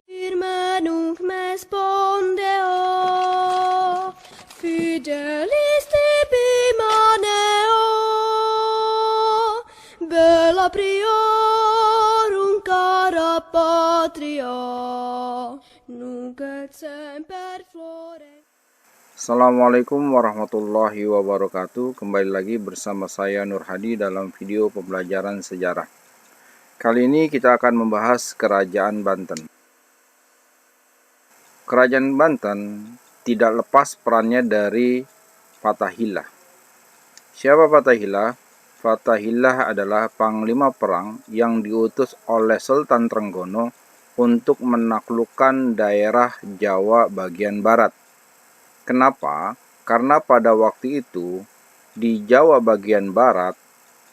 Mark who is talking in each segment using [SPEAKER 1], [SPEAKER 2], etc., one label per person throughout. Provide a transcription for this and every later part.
[SPEAKER 1] Firma nunc me spondeo, fidelis tibi maneo, bella priorum cara patria, nunc et semper flore.
[SPEAKER 2] Assalamualaikum warahmatullahi wabarakatuh. Kembali lagi bersama saya Nur Hadi dalam video pembelajaran sejarah. Kali ini kita akan membahas Kerajaan Banten. Kerajaan Banten tidak lepas perannya dari Fatahillah. Siapa Fatahillah? Fatahillah adalah panglima perang yang diutus oleh Sultan Trenggono untuk menaklukkan daerah Jawa bagian barat. Kenapa? Karena pada waktu itu di Jawa bagian barat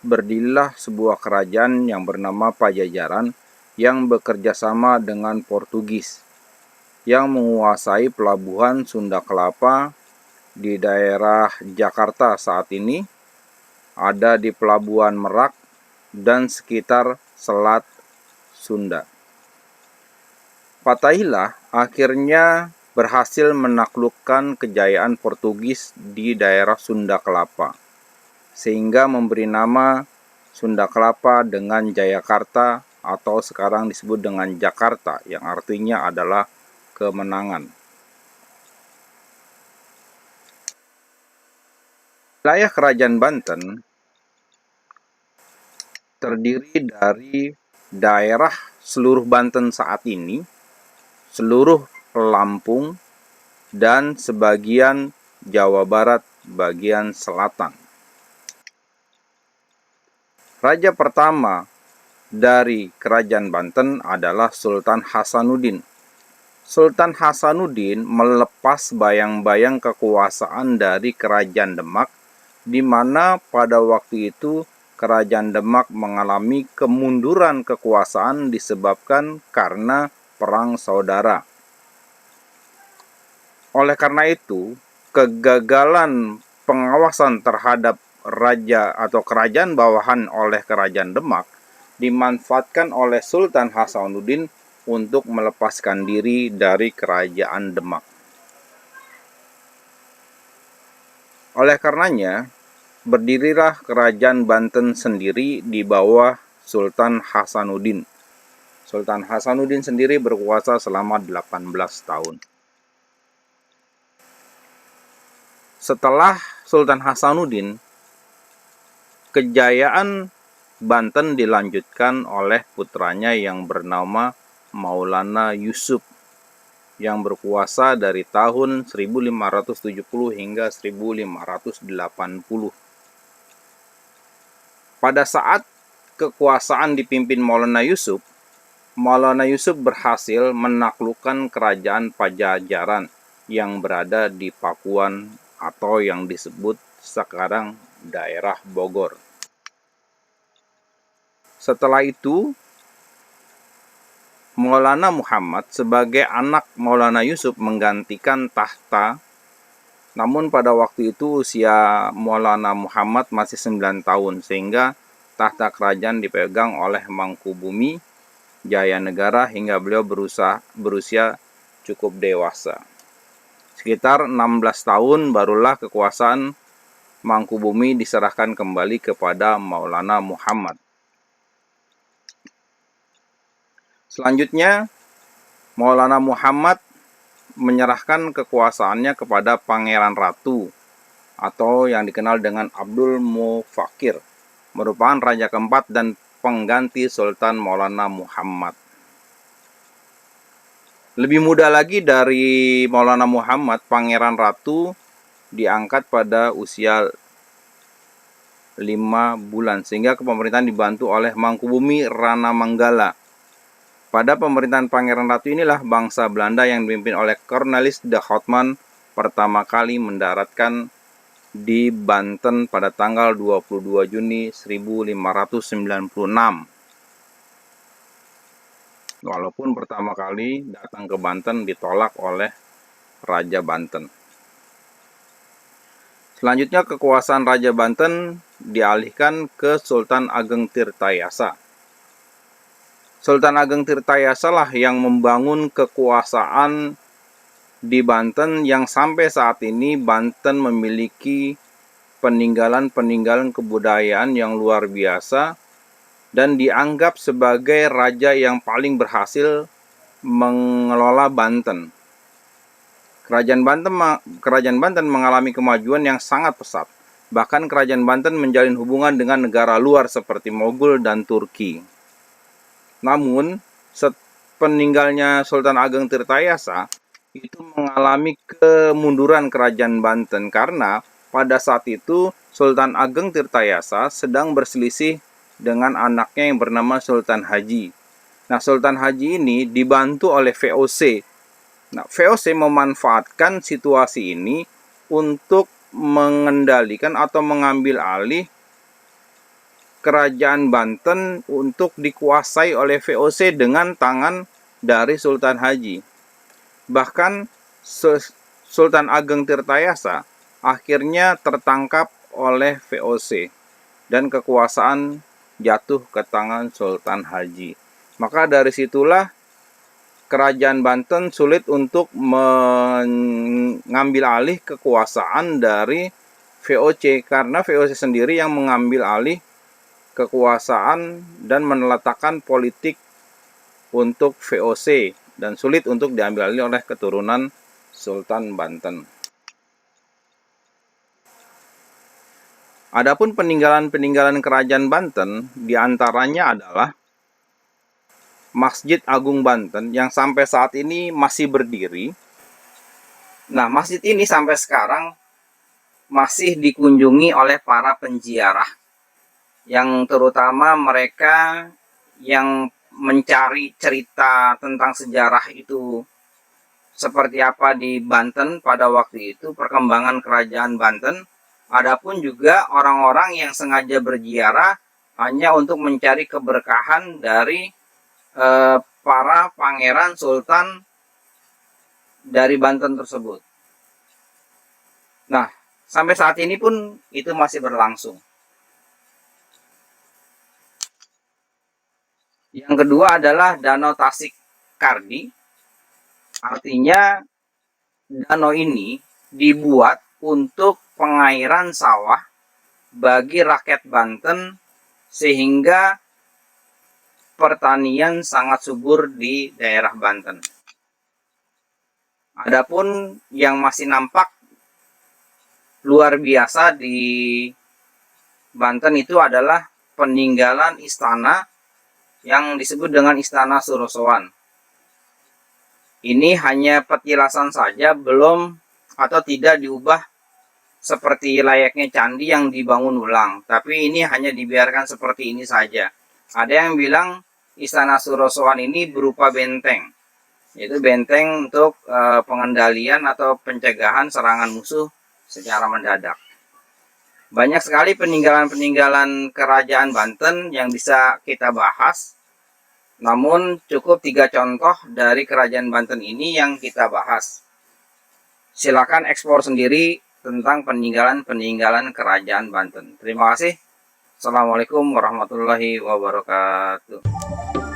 [SPEAKER 2] berdirilah sebuah kerajaan yang bernama Pajajaran yang bekerja sama dengan Portugis yang menguasai pelabuhan Sunda Kelapa di daerah Jakarta saat ini, ada di Pelabuhan Merak dan sekitar Selat Sunda. Fatahillah akhirnya berhasil menaklukkan kejayaan Portugis di daerah Sunda Kelapa, sehingga memberi nama Sunda Kelapa dengan Jayakarta atau sekarang disebut dengan Jakarta, yang artinya adalah kemenangan. Wilayah Kerajaan Banten terdiri dari daerah seluruh Banten saat ini, seluruh Lampung, dan sebagian Jawa Barat bagian selatan. Raja pertama dari Kerajaan Banten adalah Sultan Hasanuddin. Sultan Hasanuddin melepas bayang-bayang kekuasaan dari Kerajaan Demak, di mana pada waktu itu Kerajaan Demak mengalami kemunduran kekuasaan disebabkan karena perang saudara. Oleh karena itu, kegagalan pengawasan terhadap raja atau kerajaan bawahan oleh Kerajaan Demak dimanfaatkan oleh Sultan Hasanuddin untuk melepaskan diri dari Kerajaan Demak. Oleh karenanya, berdirilah Kerajaan Banten sendiri di bawah Sultan Hasanuddin. Sultan Hasanuddin sendiri berkuasa selama 18 tahun. Setelah Sultan Hasanuddin, kejayaan Banten dilanjutkan oleh putranya yang bernama Maulana Yusuf yang berkuasa dari tahun 1570 hingga 1580. Pada saat kekuasaan dipimpin Maulana Yusuf berhasil menaklukkan kerajaan Pajajaran yang berada di Pakuan atau yang disebut sekarang daerah Bogor. Setelah itu, Maulana Muhammad sebagai anak Maulana Yusuf menggantikan tahta, namun pada waktu itu usia Maulana Muhammad masih 9 tahun, sehingga tahta kerajaan dipegang oleh Mangkubumi Jayanegara hingga beliau berusia cukup dewasa. Sekitar 16 tahun barulah kekuasaan Mangkubumi diserahkan kembali kepada Maulana Muhammad. Selanjutnya, Maulana Muhammad menyerahkan kekuasaannya kepada Pangeran Ratu atau yang dikenal dengan Abdul Mufakir, merupakan raja keempat dan pengganti Sultan Maulana Muhammad. Lebih muda lagi dari Maulana Muhammad, Pangeran Ratu diangkat pada usia 5 bulan, sehingga kepemerintahan dibantu oleh Mangkubumi Rana Manggala. Pada pemerintahan Pangeran Ratu inilah bangsa Belanda yang dipimpin oleh Cornelis de Houtman pertama kali mendaratkan di Banten pada tanggal 22 Juni 1596. Walaupun pertama kali datang ke Banten ditolak oleh Raja Banten. Selanjutnya kekuasaan Raja Banten dialihkan ke Sultan Ageng Tirtayasa. Sultan Ageng Tirtayasa lah yang membangun kekuasaan di Banten, yang sampai saat ini Banten memiliki peninggalan-peninggalan kebudayaan yang luar biasa dan dianggap sebagai raja yang paling berhasil mengelola Banten. Kerajaan Banten mengalami kemajuan yang sangat pesat. Bahkan Kerajaan Banten menjalin hubungan dengan negara luar seperti Mogul dan Turki. Namun, peninggalnya Sultan Ageng Tirtayasa itu mengalami kemunduran Kerajaan Banten karena pada saat itu Sultan Ageng Tirtayasa sedang berselisih dengan anaknya yang bernama Sultan Haji. Nah, Sultan Haji ini dibantu oleh VOC. Nah, VOC memanfaatkan situasi ini untuk mengendalikan atau mengambil alih Kerajaan Banten untuk dikuasai oleh VOC dengan tangan dari Sultan Haji. Bahkan Sultan Ageng Tirtayasa akhirnya tertangkap oleh VOC dan kekuasaan jatuh ke tangan Sultan Haji. Maka dari situlah Kerajaan Banten sulit untuk mengambil alih kekuasaan dari VOC karena VOC sendiri yang mengambil alih kekuasaan dan meletakkan politik untuk VOC dan sulit untuk diambil alih oleh keturunan Sultan Banten. Adapun peninggalan-peninggalan Kerajaan Banten diantaranya adalah Masjid Agung Banten yang sampai saat ini masih berdiri. Nah, masjid ini sampai sekarang masih dikunjungi oleh para penziarah, yang terutama mereka yang mencari cerita tentang sejarah itu seperti apa di Banten pada waktu itu, perkembangan Kerajaan Banten. Adapun juga orang-orang yang sengaja berziarah hanya untuk mencari keberkahan dari para pangeran sultan dari Banten tersebut. Nah, sampai saat ini pun itu masih berlangsung. Yang kedua adalah Danau Tasik Kardi. Artinya danau ini dibuat untuk pengairan sawah bagi rakyat Banten sehingga pertanian sangat subur di daerah Banten. Adapun yang masih nampak luar biasa di Banten itu adalah peninggalan istana yang disebut dengan Istana Surosoan. Ini hanya petilasan saja, belum atau tidak diubah seperti layaknya candi yang dibangun ulang. Tapi ini hanya dibiarkan seperti ini saja. Ada yang bilang Istana Surosoan ini berupa benteng, yaitu benteng untuk pengendalian atau pencegahan serangan musuh secara mendadak. Banyak sekali peninggalan-peninggalan Kerajaan Banten yang bisa kita bahas, namun cukup 3 contoh dari Kerajaan Banten ini yang kita bahas. Silakan eksplor sendiri tentang peninggalan-peninggalan Kerajaan Banten. Terima kasih. Assalamualaikum warahmatullahi wabarakatuh.